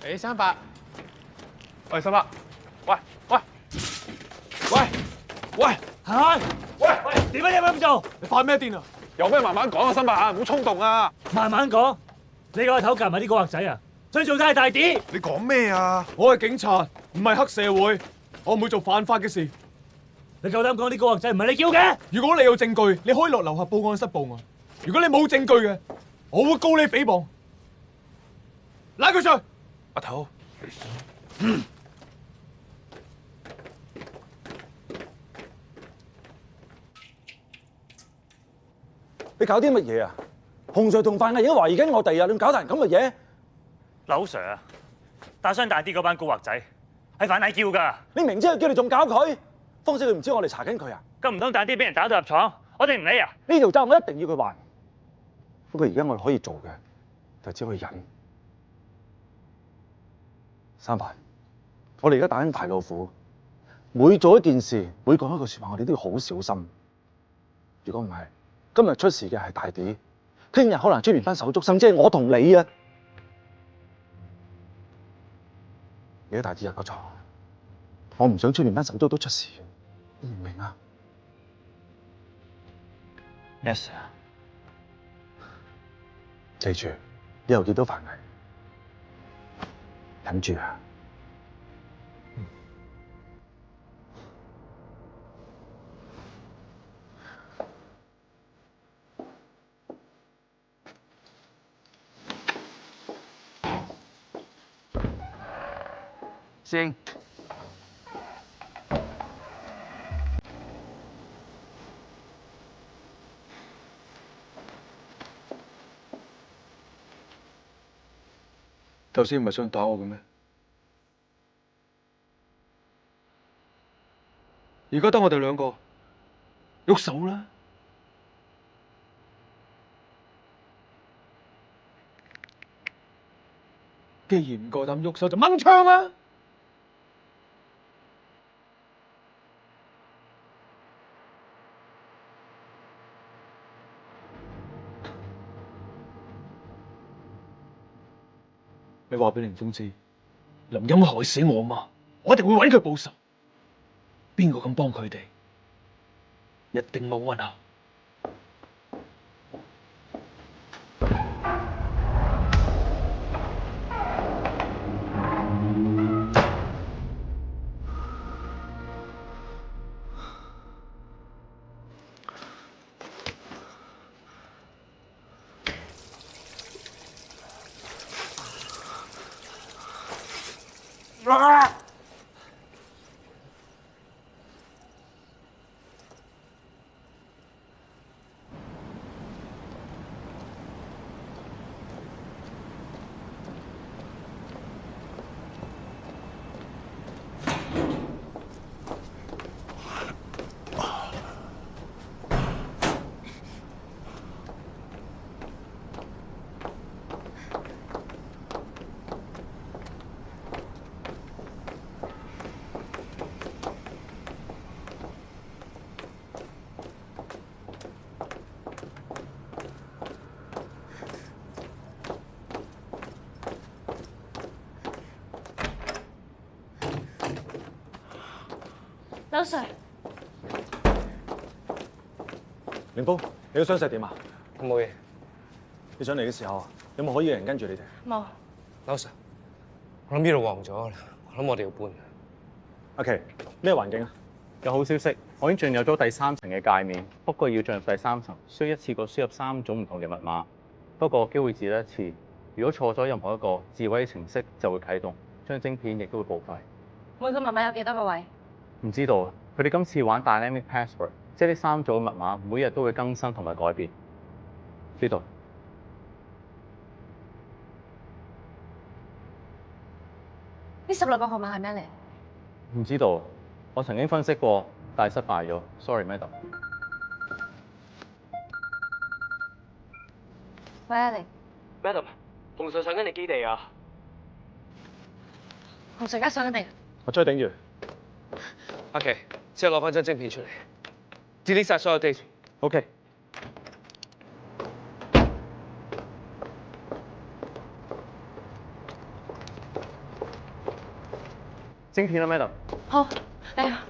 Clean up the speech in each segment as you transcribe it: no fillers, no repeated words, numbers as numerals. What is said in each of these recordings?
誒，38，喂，38，喂，行開！喂，點解你咁做？你發咩癲啊？有咩慢慢講啊，38，唔好衝動啊！慢慢講。你個頭夾埋啲古惑仔啊，想做大啲。你講咩啊？我係警察，唔係黑社會，我唔會做犯法嘅事。你夠膽講啲古惑仔唔係你叫嘅？如果你有證據，你可以落樓下報案室報案。如果你冇證據嘅，我會告你誹謗。拉佢上去。阿頭，你搞啲乜嘢啊？洪 Sir 同范藝已經懷疑緊我哋啊！你搞大人咁嘅嘢？劉 Sir 啊，打傷大啲嗰班古惑仔係范藝叫㗎。你明知佢叫你仲搞佢，方式佢唔知我哋查緊佢啊！咁唔通大啲俾人打到入廠，我哋唔理啊？呢條責我一定要佢還。不過而家我哋可以做嘅就只可以忍。38，我哋而家打緊大老虎，每做一件事，每講一句説話，我哋都要好小心。如果唔係，今日出事嘅係大啲，聽日可能出現翻手足，甚至係我同你啊！而家大啲入咗廠，我唔想出面班手足都出事，你明唔明啊 ？Yes sir。記住，以後見到范藝，忍住啊！師兄，頭先唔係想打我嘅咩？而家得我哋兩個，喐手啦！既然唔夠膽喐手，就掹槍啦！你話俾凌峰知，林欣害死我嘛，我一定會揾佢報仇。邊個咁幫佢哋，一定冇運行。劉 Sir，凌峰，你個傷勢點啊？冇嘢。你上嚟嘅時候，有冇可疑嘅人跟住你哋？冇。劉 Sir，我諗呢度黃咗啦，我諗我哋要搬。阿琪，咩環境啊？有好消息，我已經進入咗第3層嘅界面，不過要進入第3層，需要一次過輸入3種唔同嘅密碼。不過機會只得一次，如果錯咗任何一個，自毀程式就會啟動，將晶片亦都會報廢。每個密碼有幾多個位？唔知道啊，佢哋今次玩 dynamic password，即係呢3組密碼每日都會更新同埋改變。呢度。呢16個號碼係咩嚟？唔知道，我曾經分析過，但係失敗咗。Sorry，Madam。喂，阿玲。Madam，洪 Sir 上緊你基地啊！洪 Sir 而家上緊嚟。我追頂住。阿琪，之後攞翻張晶片出嚟 ，delete 晒所有 data。OK。晶片啦，Madam。好，嚟啊！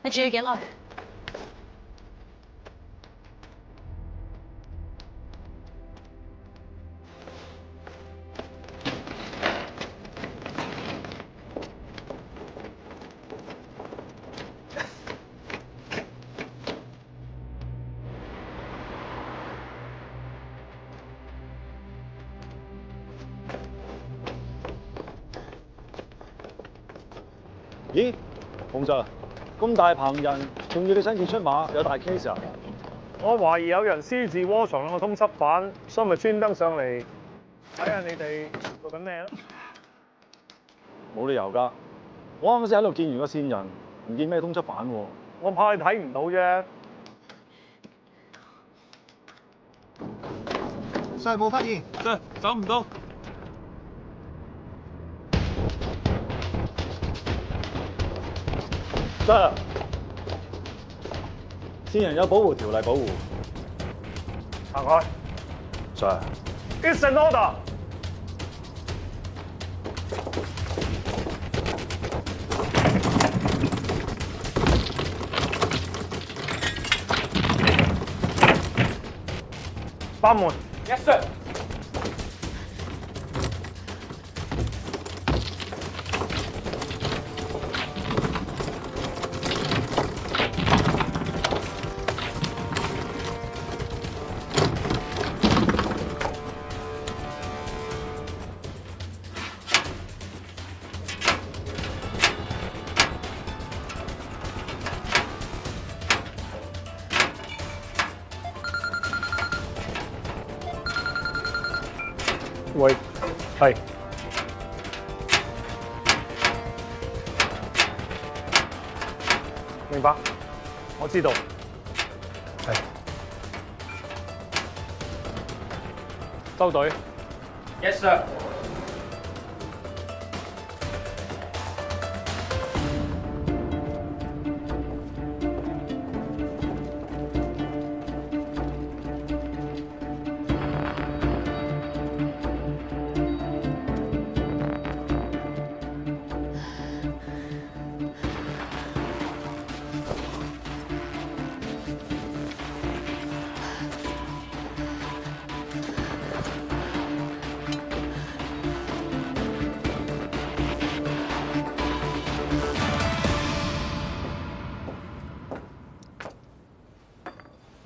你住要幾耐？咦，洪 Sir，咁大棚人，仲要你親自出馬，有大 case 啊？我懷疑有人私自窩藏兩個通緝犯，所以咪專登上嚟睇下你哋做緊咩咯。冇理由㗎，我啱先喺度見完個線人，唔見咩通緝犯喎。我怕你睇唔到啫。Sir 冇發現，Sir 找唔到。Sir，線人有保護條例保護。行開。 Sir， It's an order。關門。Yes sir。喂，係。明白，我知道。係。收隊。Yes sir。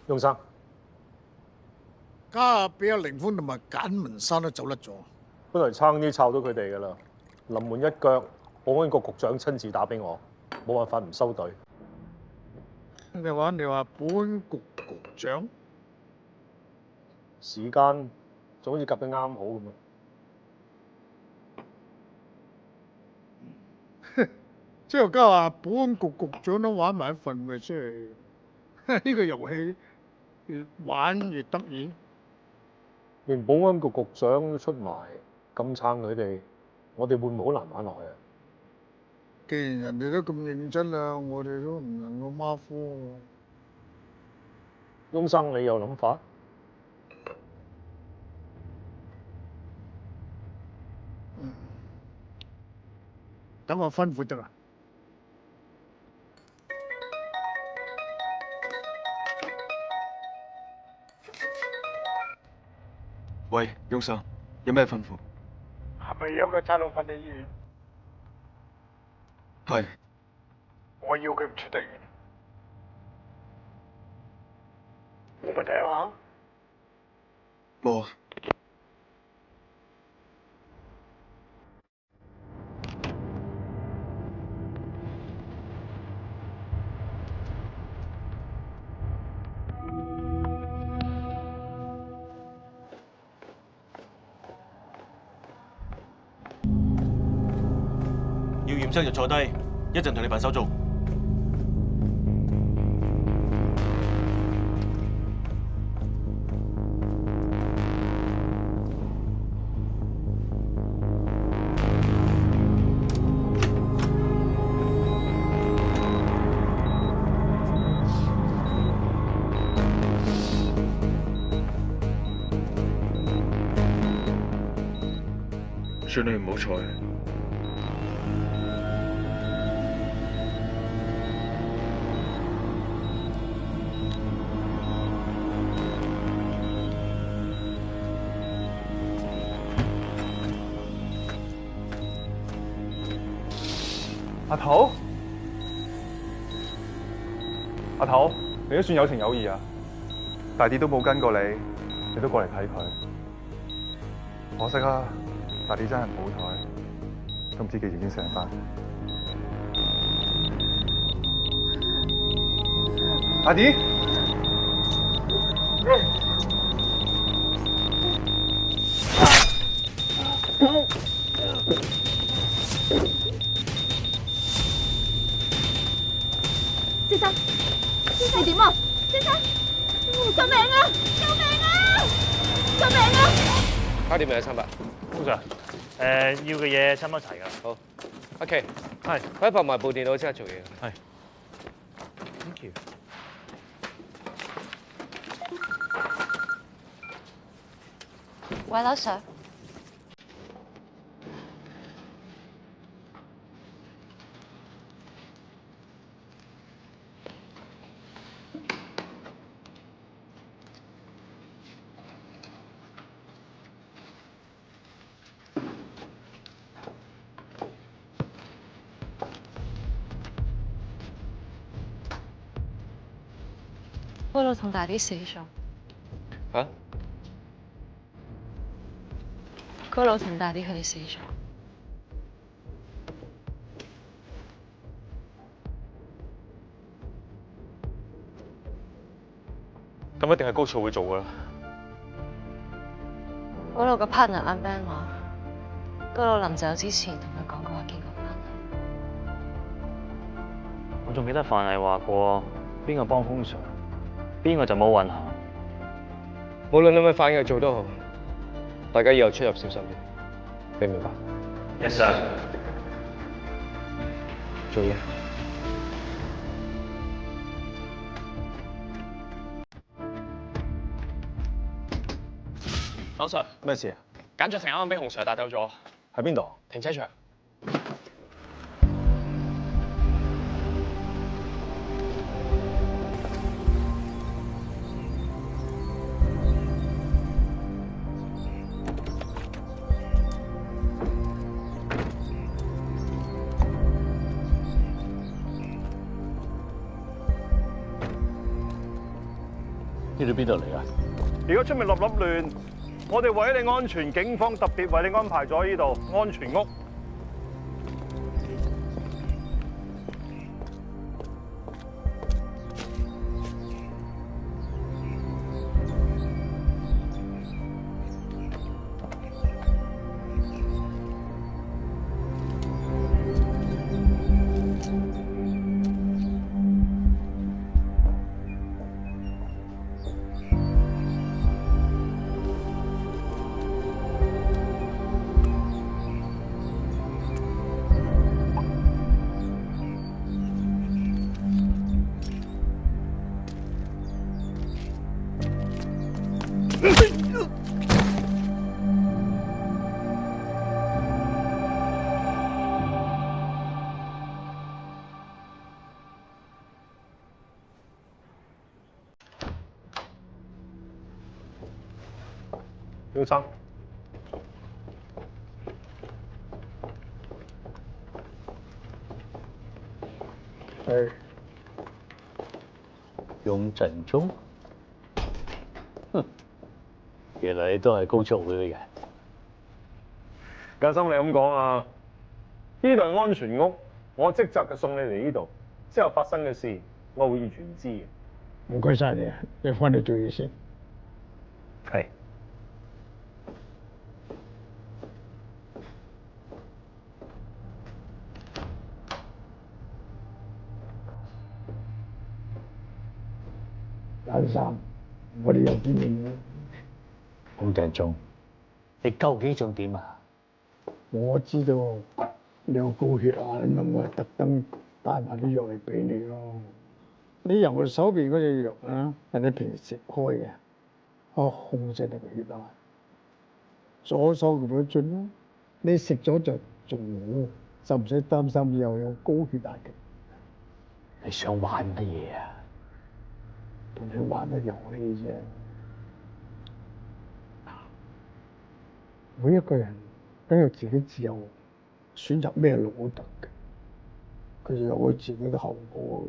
雍生，家下俾阿凌歡同埋簡文山都走甩咗。本來差啲抄到佢哋㗎啦，臨門一腳，保安局局長親自打俾我，冇辦法唔收隊。你話保安局局長？時間就好似夾得啱好咁啊！即係家下保安局局長都玩埋一份嘅，即係呢個遊戲越玩越得意。連保安局局長都出埋咁撐佢哋，我哋會唔會好難玩落去啊？既然人哋都咁認真啦，我哋都唔能夠馬虎喎。翁生，你有諗法？等我吩咐得啦。喂，翁生，有咩吩咐？係咪有個差佬瞓喺醫院？係。我要佢唔出得院。冇問題啊嘛？冇啊。要驗傷就坐低，一陣同你辦手續。算你唔好彩。阿頭，阿頭，你都算有情有義啊！大啲都冇跟過你，你都過嚟睇佢。可惜啊，大啲真係唔好彩，都唔知幾時先醒返。大啲，先生，先生點啊？先生，救命啊！救命啊！救命啊！搞掂未啊，300？通常要嘅嘢差唔多齊㗎啦。好，OK，係，快啲拍埋部電腦即刻做嘢。係。Thank you。喂，劉 Sir。嗰度同大啲死咗。嚇？嗰度同大啲佢哋死咗。咁一定係高潮會做㗎啦。嗰度個 partner 啱 Ben 話，嗰度臨走之前同佢講過話見過翻嚟。我仲記得范毅話過，邊個幫風 Sir，邊個就冇運行。無論你咪反嘅做都好，大家以後出入小心啲，明唔明白 ？Yes sir。做嘢。劉 Sir，咩事啊？簡卓成啱啱俾洪 Sir 帶走咗，喺邊度？停車場。呢度邊度嚟㗎？如果出面立立亂，我哋為咗你安全，警方特別為你安排咗呢度安全屋。小生，係雍振中，原來你都係高速會嘅人。家生你咁講啊？呢度係安全屋，我職責就送你嚟呢度，之後發生嘅事我會完全唔知嘅。唔該晒你啊，你翻嚟做嘢先。係。冷生，我哋又見面啦。雍振中，你究竟想點啊？我知道你有高血壓啊嘛，我係特登帶埋啲藥嚟俾你咯。你由我手邊嗰隻藥啊，係你平時食開嘅，我控制你個血壓，左手咁樣進啦。你食咗就仲好，就唔使擔心又有高血壓嘅。你想玩乜嘢啊？同你玩個遊戲啫。每一個人都有自己自由選擇咩路都得嘅。佢有佢自己嘅後果。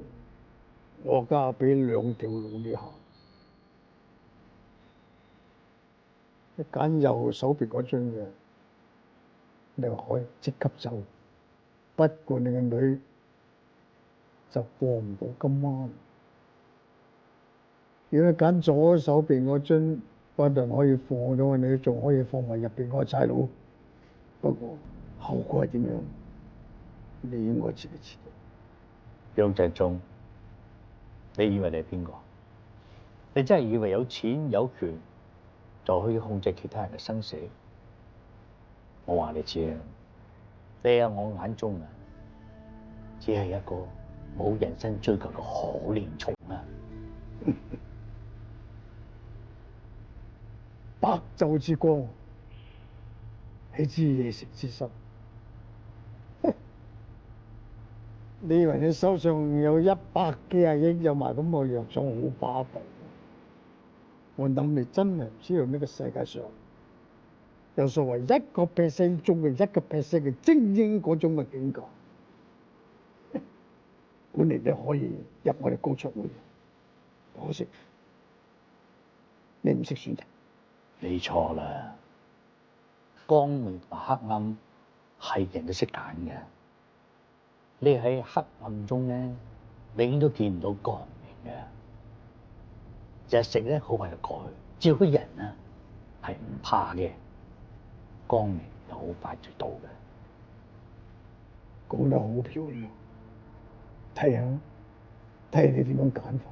我家俾兩條路你行，你揀右手邊嗰樽嘅，你可以即刻走。不過你個女就過唔到今晚。如果你揀左手邊嗰樽，不但可以放咗你，仲可以放埋入邊嗰個差佬。不過後果係點樣，你應該自己知道。楊振中，你以為你係邊個？你真係以為有錢有權就可以控制其他人嘅生死？我話你知啊，你喺我眼中啊，只係一個冇人生追求嘅可憐蟲啊！白晝之光，豈知夜食之心。你以為你手上有100幾廿億有埋咁個藥廠好巴閉？我諗你真係唔知道呢個世界上有所謂1%中嘅1%嘅精英嗰種嘅境界。本嚟你可以入我哋高出會，可惜你唔識選擇。你錯啦，光明同黑暗係人都識揀嘅。你喺黑暗中咧，永遠都見唔到光明嘅。日食咧好快就過去，只要個人啊係唔怕嘅，光明就好快就到嘅。講得好漂亮，睇下你點樣揀法。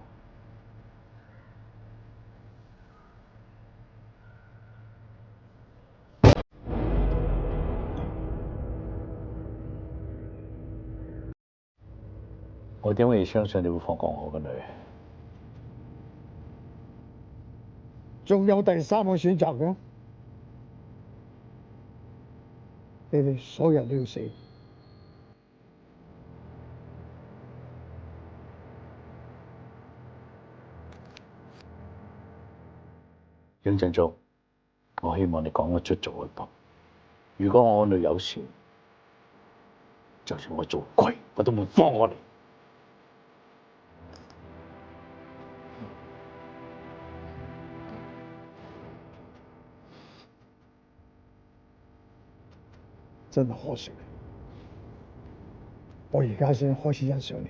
我點會相信你會放過我個女？仲有第3個選擇嘅，你哋所有人都要死。楊振中，我希望你講得出做得到。如果我個女有事，就算我做鬼，我都唔放過你。真係可惜，我而家先開始欣賞你。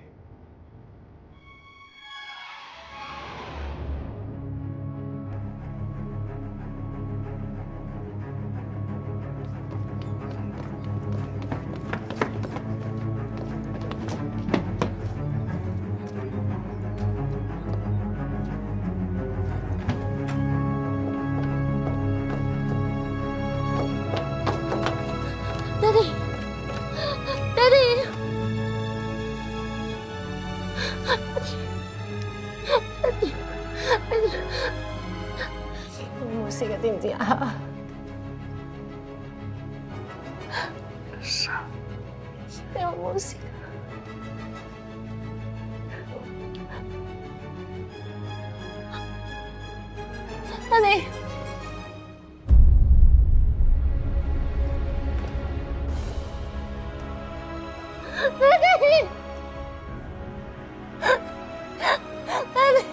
我冇事嘅，知唔知啊？你話冇事。爹哋，爹哋，爹哋。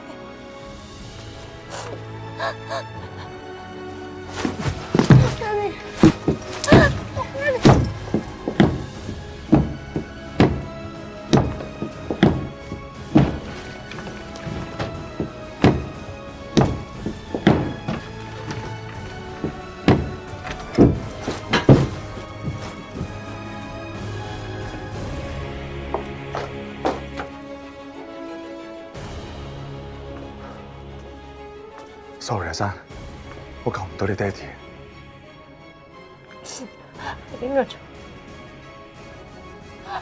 Sorry 阿生，我救唔到你爹哋。係邊個做？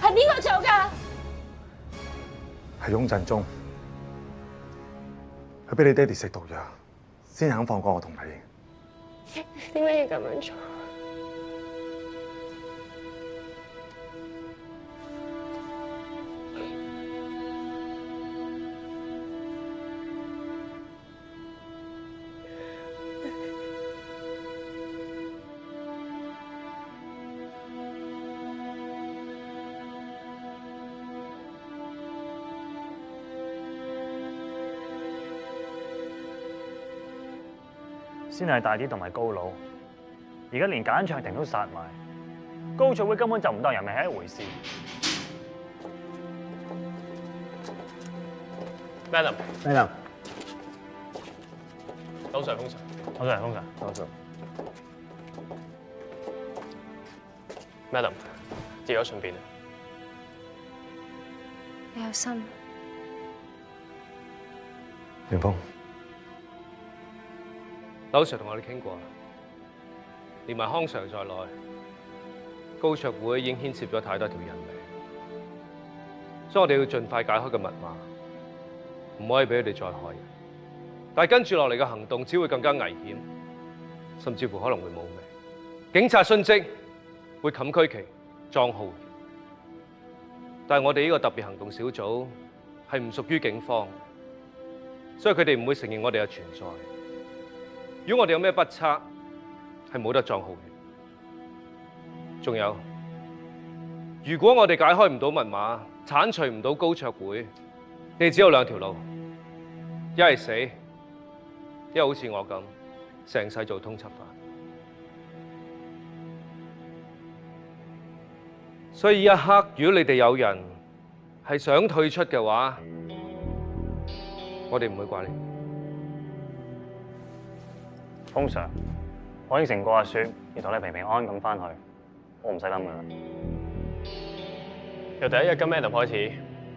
係邊個做㗎？係翁振中，佢俾你爹哋食毒藥，先肯放過我同你。點解要咁樣做？先係大啲同埋高佬，而家連簡卓庭都殺埋，高卓會根本就唔當人命係一回事。Madam， 樓上封常，好嘅，通常。樓上。Madam， 接咗順便啊。你有心。凌峰，樓 Sir 同我哋傾過啦，連埋康 Sir 在內，高卓會已經牽涉咗太多條人命，所以我哋要盡快解開個密碼，唔可以俾佢哋再害人。但係跟住落嚟嘅行動只會更加危險，甚至乎可能會冇命。警察殉職會冚區旗、裝浩然，但係我哋呢個特別行動小組係唔屬於警方。所以佢哋唔會承認我哋嘅存在。如果我哋有咩不測，係冇得撞浩然。仲有，如果我哋解開唔到密碼，剷除唔到高卓會，你哋只有兩條路：一係死，一係好似我咁，成世做通緝犯。所以一刻，如果你哋有人係想退出嘅話，我哋唔會怪你。通常，我應承過阿雪，要同你平平安安咁翻去，我唔使諗噶啦。由第一日跟 Madam 開始，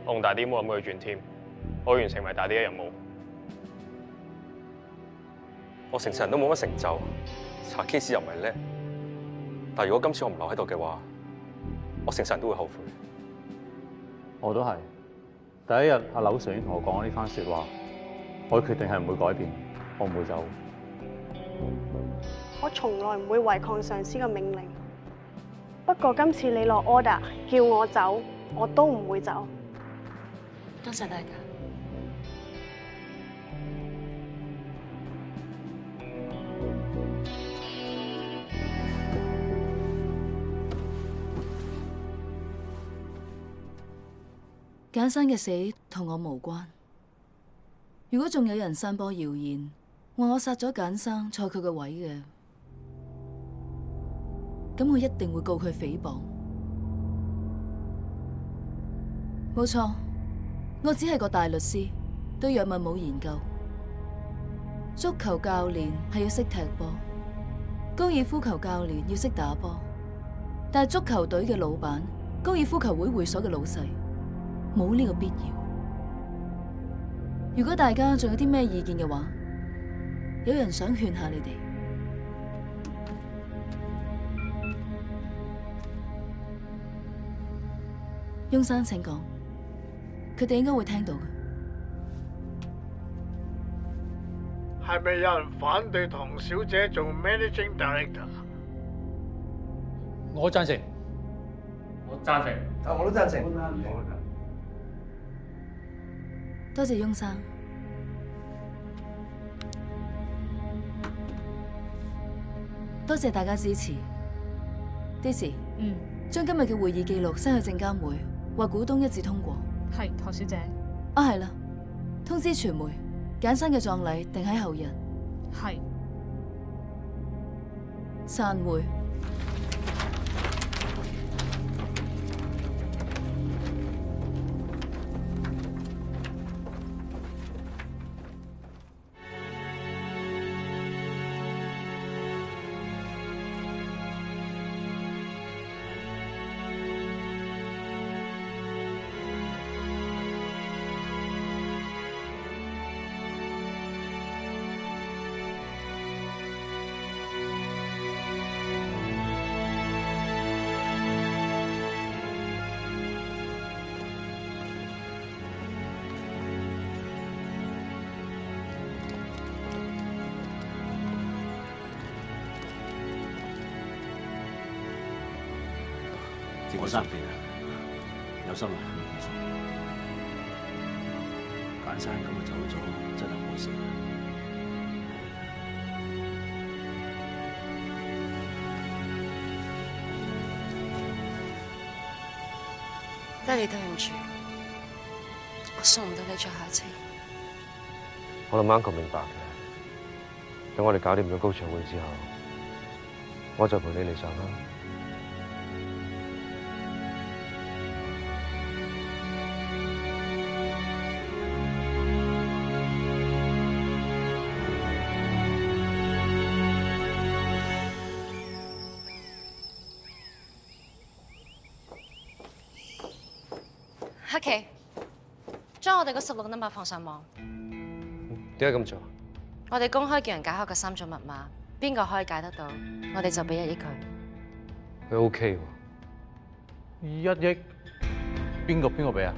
我同大啲冇諗過去轉 team，我完成埋大啲嘅任務。我成世人都冇乜成就，查 case 又唔係叻，但如果今次我唔留喺度嘅話，我成世人都會後悔。我都係。第一日阿柳 Sir 已經同我講咗呢番説話，我嘅決定係唔會改變，我唔會走。我從來唔會違抗上司嘅命令。不過今次你落 order 叫我走，我都唔會走。多謝大家。簡生嘅死同我無關。如果仲有人散播謠言，話我殺咗簡生坐佢嘅位嘅，咁我一定會告佢誹謗。冇錯，我只係個大律師，對藥物冇研究。足球教練係要識踢波，高爾夫球教練要識打波，但係足球隊嘅老闆、高爾夫球會會所嘅老細冇呢個必要。如果大家仲有啲咩意見嘅話，有人想勸下你哋。翁生請講，佢哋應該會聽到嘅。係咪有人反對唐小姐做 Managing Director？我贊成。我贊成。我都贊成。多謝翁生。多謝大家支持。Daisy，將今日嘅會議記錄 send 去證監會，話股東一致通過。係，唐小姐。啊，係啦，通知傳媒，簡生嘅葬禮定喺後日。係。散會。我身邊啊，有心啊，簡生今日走咗，真係可惜。爹哋對唔住，我送唔到你最後一程。我諗啱佢明白嘅，等我哋搞掂咗高卓會之後，我就陪你嚟上啦。黑棋，將我哋個16個 number 放上網。點解咁做？我哋公開叫人解開個3種密碼，邊個可以解得到，我哋就俾1億佢。佢 OK 喎。1億？邊個俾啊？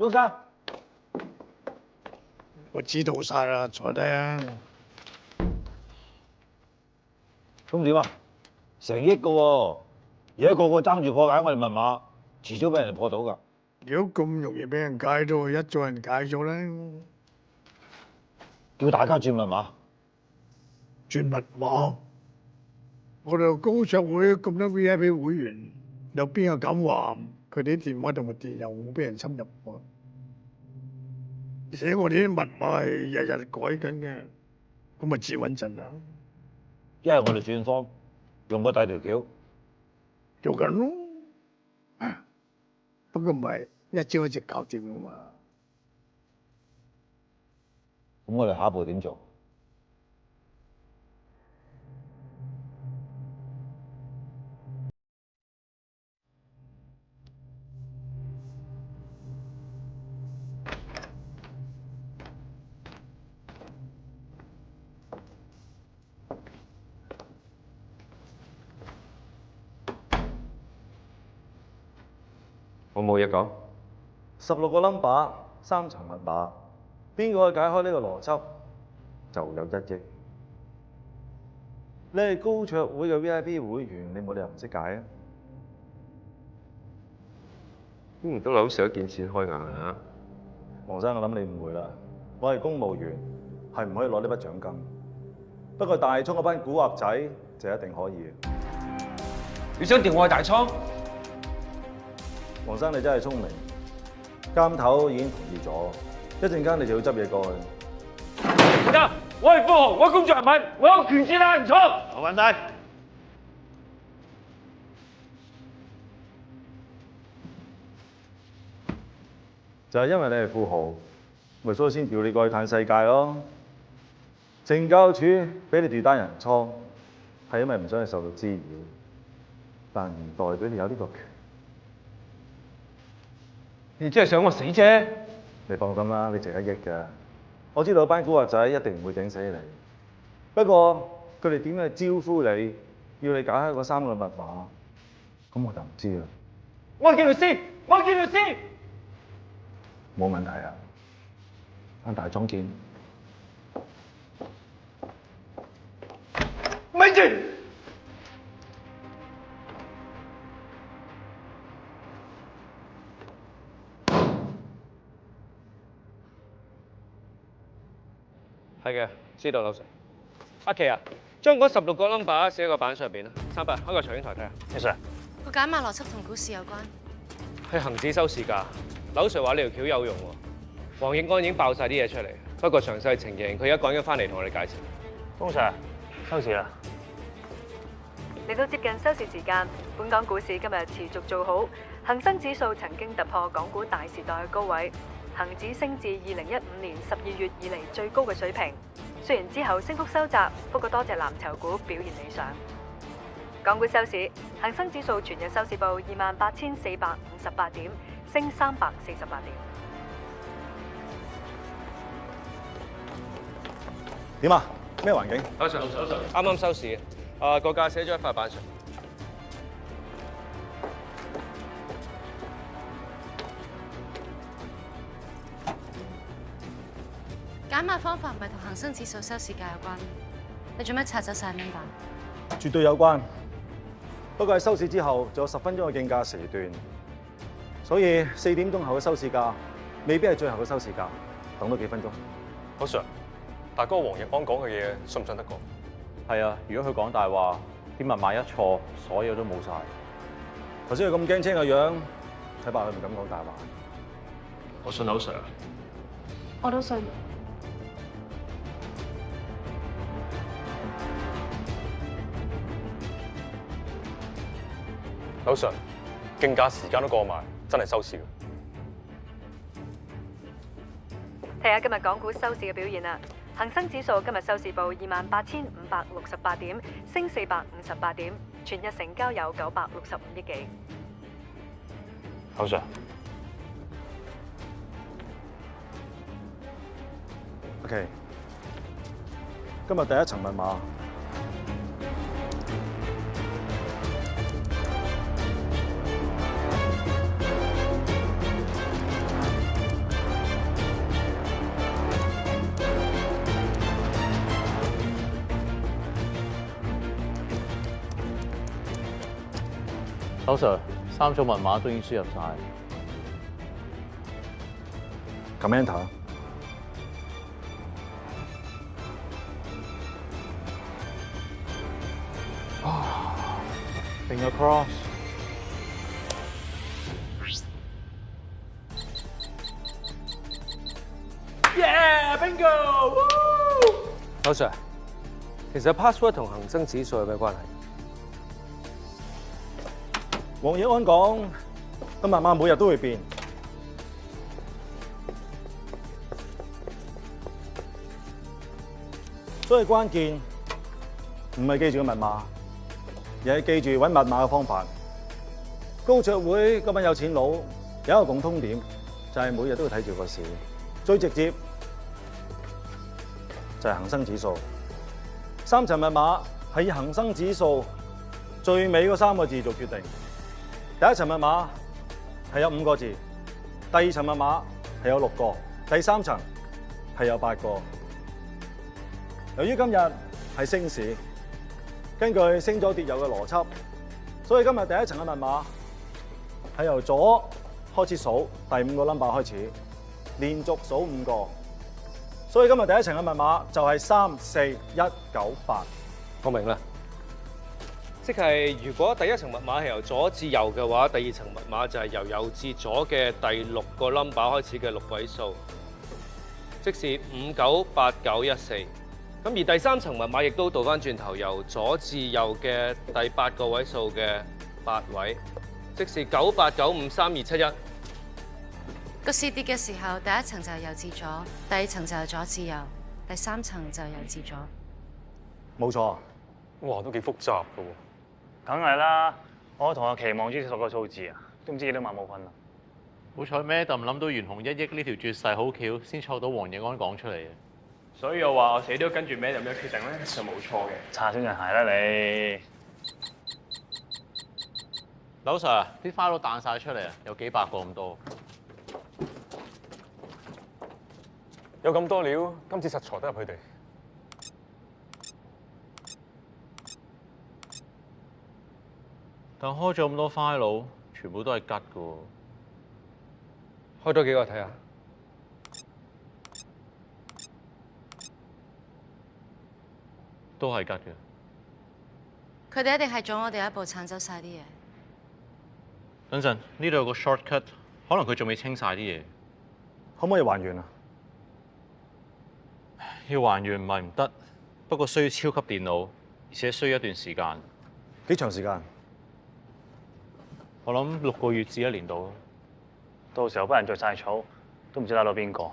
老生，我知道晒啦，坐低啊。咁點啊？成億個喎，而家個個爭住破解我哋密碼，遲早俾人破到㗎。如果咁容易俾人解到，一早人解咗啦。叫大家轉密碼。轉密碼？我哋高卓會咁多 VIP 會員，有邊個敢話佢哋啲電話同埋電郵冇俾人侵入喎？而且我哋啲密碼係日日改緊嘅，咁咪至穩陣啦。一係我哋轉方，用個第二條橋。做緊咯，不過唔係一朝一夕搞掂噶嘛。咁我哋下一步點做？我冇嘢講。16個 number， 3層密碼，邊個可以解開呢個邏輯，就有1億。你係高卓會嘅 VIP 會員，你冇理由唔識解啊！唔通樓上一件錢開硬啊？黃生，我諗你誤會啦。我係公務員，係唔可以攞呢筆獎金。不過大倉嗰班古惑仔就一定可以。你想調我去大倉？黃生，你真係聰明，監頭已經同意咗，一陣間你就要執嘢過去。唔得，我係富豪，我工作人民，我有權先拉人倉。冇問題。就係因為你係富豪，咪所以先調你過去嘆世界咯。懲教處俾你調單人倉，係因為唔想你受到滋擾，但唔代表你有呢個權。你真係想我死啫！你放心啦，你值1億㗎。我知道班古惑仔一定唔會整死你。不過佢哋點樣去招呼你，要你解開嗰3個密碼，咁我就唔知啦。我見律師，我見律師。冇問題啊，返大莊見。咪住！係嘅，知道老實。阿琪啊，將嗰16個 number 寫喺個板上邊啦。300，開個長影台睇下。Yes sir。個解碼邏輯同股市有關。係恒指收市價。柳 Sir 話呢條橋有用喎。黃奕安已經爆晒啲嘢出嚟，不過詳細情形佢而家趕緊翻嚟同我哋解釋。東 Sir，收市啦。嚟到接近收市時間，本港股市今日持續做好，恒生指數曾經突破港股大時代嘅高位，恒指升至2015年12月以嚟最高嘅水平。雖然之後升幅收窄，不過多隻藍籌股表現理想。港股收市，恒生指數全日收市報28,458點，升348點。點啊？咩環境？柳 Sir，啱啱收市。個價寫咗喺塊板上。解碼方法唔係同恒生指數收市價有關，你做咩拆走晒 number？絕對有關。不不過喺收市之後仲有10分鐘嘅競價時段，所以4點鐘後嘅收市價未必係最後嘅收市價，等多幾分鐘。老 Sir， 大哥黃奕安講嘅嘢信唔信得過？係啊，如果佢講大話，啲密碼一錯，所有都冇晒。頭先佢咁驚青嘅樣，睇怕佢唔敢講大話。我信老 Sir。我都信。老 Sir， 競價時間都過埋，真係收市㗎。睇下今日港股收市嘅表現啦。恒生指數今日收市報28,568點，升458點，全日成交有965億幾。老 Sir。OK， 今日第一層密碼。老 Sir， 3組密碼都已經輸入晒。撳 Enter。Finger cross。Yeah，bingo！ 老 Sir， 其實 password 同恒生指數有咩關係？黃奕安講，個密碼每日都會變，所以關鍵唔係記住個密碼，而係記住揾密碼嘅方法。高卓會嗰班有錢佬有一個共通點，就係每日都會睇住個市，最直接就係恒生指數。3層密碼係以恒生指數最尾嗰3個字做決定。第一層密碼係有5個字，第二層密碼係有6個，第三層係有8個。由於今日係升市，根據升咗跌有嘅邏輯，所以今日第一層嘅密碼係由左開始數第5個 number 開始，連續數5個。所以今日第一層嘅密碼就係34198。我明啦。即係如果第一層密碼係由左至右嘅話，第二層密碼就係由右至左嘅第6個 number 開始嘅6位數，即是598914。咁而第三層密碼亦都倒翻轉頭，由左至右嘅第8個位數嘅8位，即是98953271。個市跌嘅時候，第一層就係右至左，第二層就係左至右，第三層就係右至左。冇錯。哇，都幾複雜㗎喎。梗係啦，我同學期望知10個數字啊，都唔知幾多萬冇份啦。好彩咩？就唔諗到懸紅1億呢條絕世好橋，先湊到黃奕安講出嚟嘅。所以我話我死都跟住咩咁樣決定咧，就冇錯嘅。擦小人鞋啦你！劉 Sir， 啲 file 都彈晒出嚟啊，有幾百個咁多。有咁多料，今次實鋤得入佢哋。但開咗咁多 file， 全部都係吉嘅喎。開多幾個睇下。都係吉嘅。佢哋一定係早我哋一步鏟走晒啲嘢。等陣，呢度有個 shortcut， 可能佢仲未清晒啲嘢。可唔可以還原啊？要還原唔係唔得，不過需要超級電腦，而且需要一段時間。幾長時間？我諗6個月至1年到咯。到時候班人着晒草，都唔知打到邊個。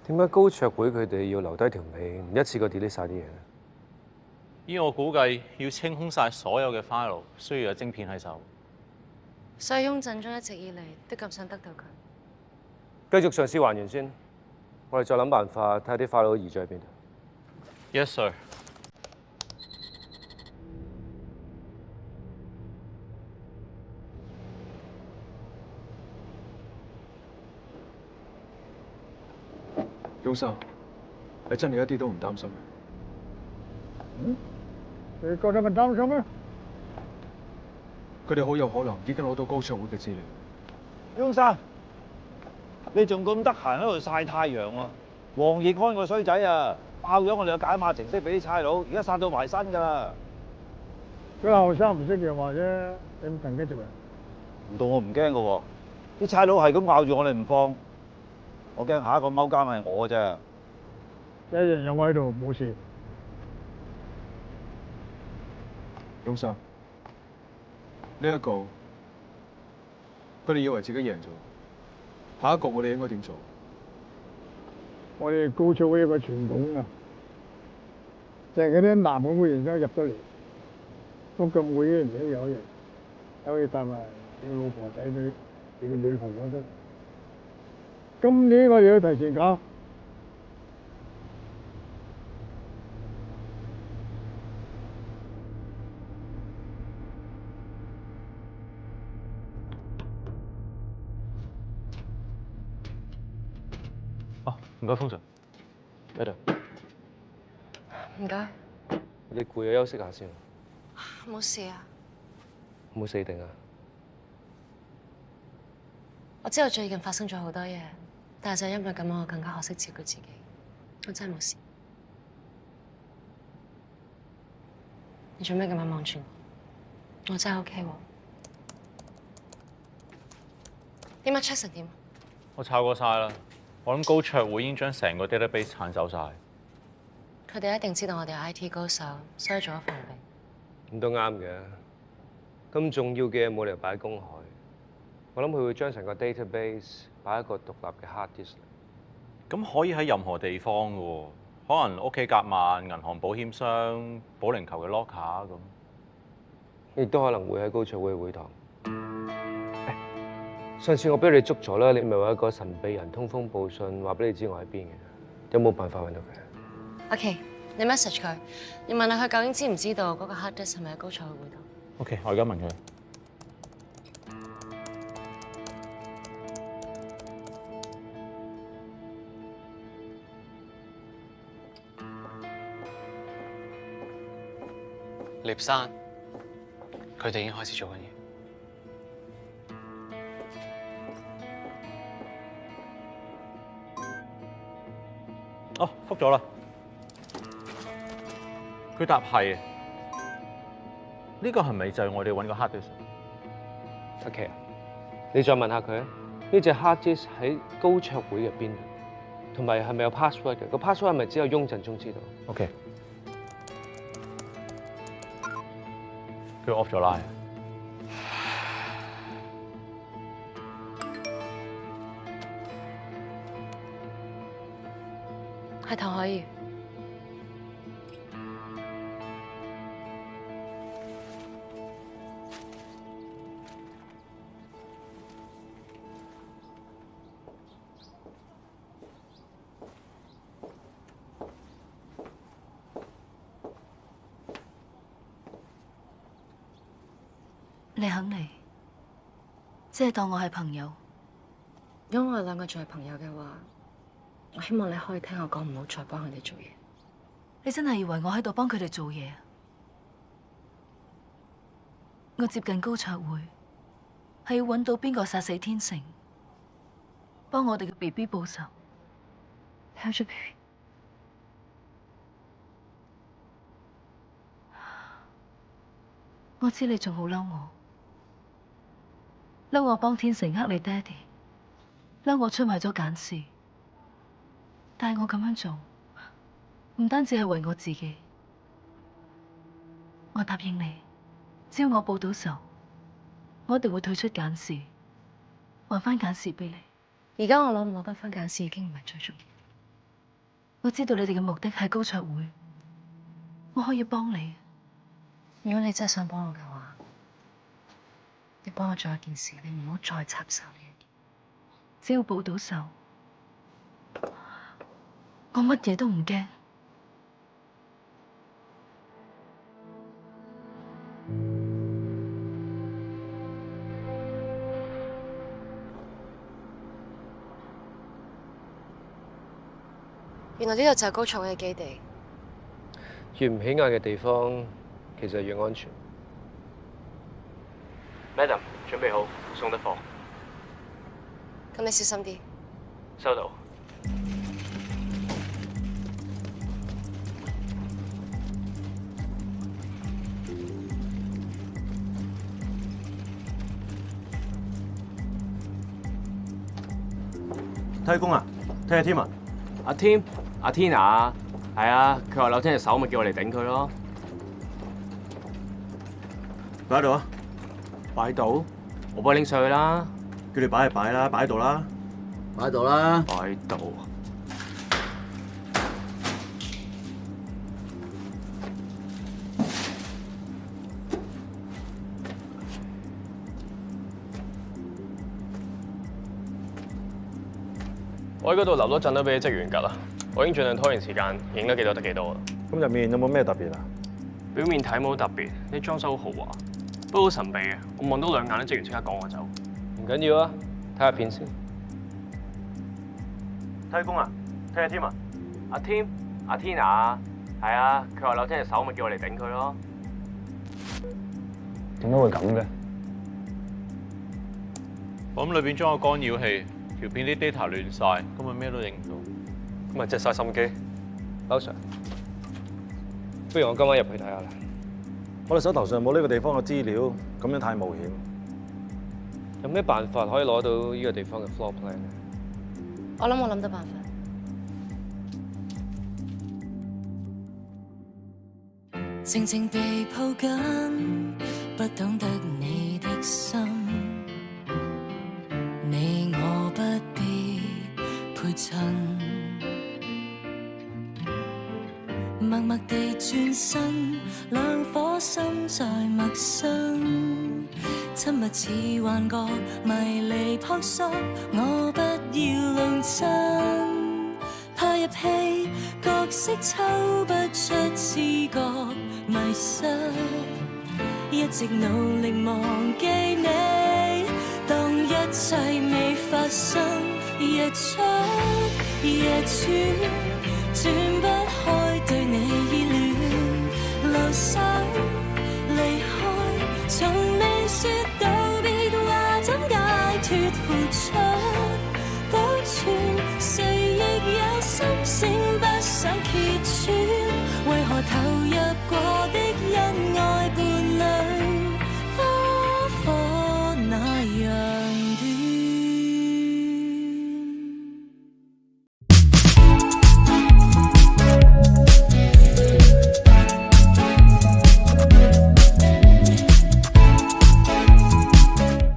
點解高卓會佢哋要留低條尾，唔一次過 delete 晒啲嘢咧？依我估計，要清空晒所有嘅 file， 需要有晶片喺手。所以雍振中一直以嚟都咁想得到佢。繼續嘗試還原先，我哋再諗辦法睇下啲 file 移咗喺邊度。Yes, sir。鍾生，你真係一啲都唔擔心？嗯？你覺得咪擔心咩？佢哋好有可能已經攞到高卓會嘅資料。翁生，你仲咁得閒喺度曬太陽喎？黃奕安個衰仔啊，爆咗我哋個解碼程式俾啲差佬，而家殺到埋身㗎啦！佢後生唔識嘅話啫，你咁騰雞做咩？唔到我唔驚㗎喎，啲差佬係咁咬住我哋唔放，我驚下一個踎監係我啫。一日有我喺度冇事。翁生，呢一個佢哋以為自己贏咗，下一個我哋應該點做？我哋高卓會一個傳統啊，就係嗰啲男嘅會員都入得嚟，福建會嘅人都有人，可以帶埋你老婆仔女、你嘅女朋友得。今年我哋要提前搞。唔該，封 Sir。喺度。唔該。你攰啊，休息下先。冇事啊。冇死定啊！我知道最近發生咗好多嘢，但係就因為咁，我更加學識照顧自己。我真係冇事。你做咩咁樣望住我？我真係 OK 喎。點解 Jackson 點？我抄過晒啦。我諗高卓會已經將成個 database 鏟走晒。佢哋一定知道我哋係 IT 高手，所以做咗防備。咁都啱嘅。咁重要嘅嘢冇理由擺喺公海。我諗佢會將成個 database 擺喺一個獨立嘅 hard disk。咁可以喺任何地方嘅喎，可能屋企夾萬、銀行、保險箱、保齡球嘅 locker 咁。亦都可能會喺高卓會嘅會堂。上次我俾你捉咗啦，你咪話一個神秘人通風報信，話俾你知我喺邊嘅，有冇辦法揾到佢 ？OK， 你 message 佢，你問下佢究竟知唔知道嗰個 hard disk 係咪喺高卓會會堂 ？OK， 我而家問佢。聶生，佢哋已經開始做緊嘢。哦，覆咗啦。佢答係。呢個係咪就係我哋揾個 hard disk？OK， 你再問下佢啊。呢隻 hard disk 喺高卓會入邊，同埋係咪有 password 嘅？個 password 係咪只有雍振中知道 ？OK。佢 off 咗 line。係唐可怡。你肯嚟，即係當我係朋友。如果我哋兩個仲係朋友嘅話，我希望你可以聽我講，唔好再幫佢哋做嘢。你真係以為我喺度幫佢哋做嘢？我接近高卓會，係要揾到邊個殺死天成，幫我哋嘅 BB 報仇。睇住 BB。我知你仲好嬲我，嬲我幫天成呃你爹哋，嬲我出賣咗簡氏。但係我咁樣做，唔單止係為我自己。我答應你，只要我報到仇，我一定會退出簡氏，還翻簡氏俾你。而家我攞唔攞得翻簡氏已經唔係最重要。我知道你哋嘅目的係高卓會，我可以幫你。如果你真係想幫我嘅話，你幫我做一件事，你唔好再插手呢一件。只要報到仇，我乜嘢都唔驚。原來呢度就係高卓會嘅基地。越唔起眼嘅地方，其實越安全。Madam，準備好，送得貨。咁你小心啲。收到。推工啊，推下添啊！阿添，阿天啊，係啊，佢話扭親隻手，咪叫我嚟頂佢咯。擺喺度啊！擺喺度，我幫你拎上去啦。叫你擺就擺啦，擺喺度啦。擺喺度啦。擺喺度。我喺嗰度留多陣都俾啲職員㗎啦。我已經盡量拖延時間，影得幾多得幾多啦。咁入面有冇咩特別啊？表面睇冇特別，啲裝修好豪華，不過好神秘嘅。我望多兩眼，啲職員即刻趕我走。唔緊要啊，睇下片先。推工啊，推下添啊！阿添，阿天啊，係啊，佢話扭親隻手，咪叫我嚟頂佢咯。點解會咁嘅？我諗裏邊裝個干擾器，條片啲 data 亂晒，根本咩都影唔到。咁咪即係嘥心機。劉 Sir，不如我今晚入去睇下啦。我哋手頭上冇呢個地方嘅資料，咁樣太冒險。有咩辦法可以攞到呢個地方嘅 floor plan 咧？我諗到辦法。靜靜地抱緊，不懂得你的心，你我不必陪襯，默默地轉身，兩顆心在陌生，親密似幻覺，迷離撲朔，我不要弄真，怕入戲角色抽不出知覺迷失，一直努力忘記你，當一切未發生，日出夜轉，轉不開對你依戀，留守離開，從未說道別，話怎解脫付出，保存誰亦有心聲不想揭穿，為何投入過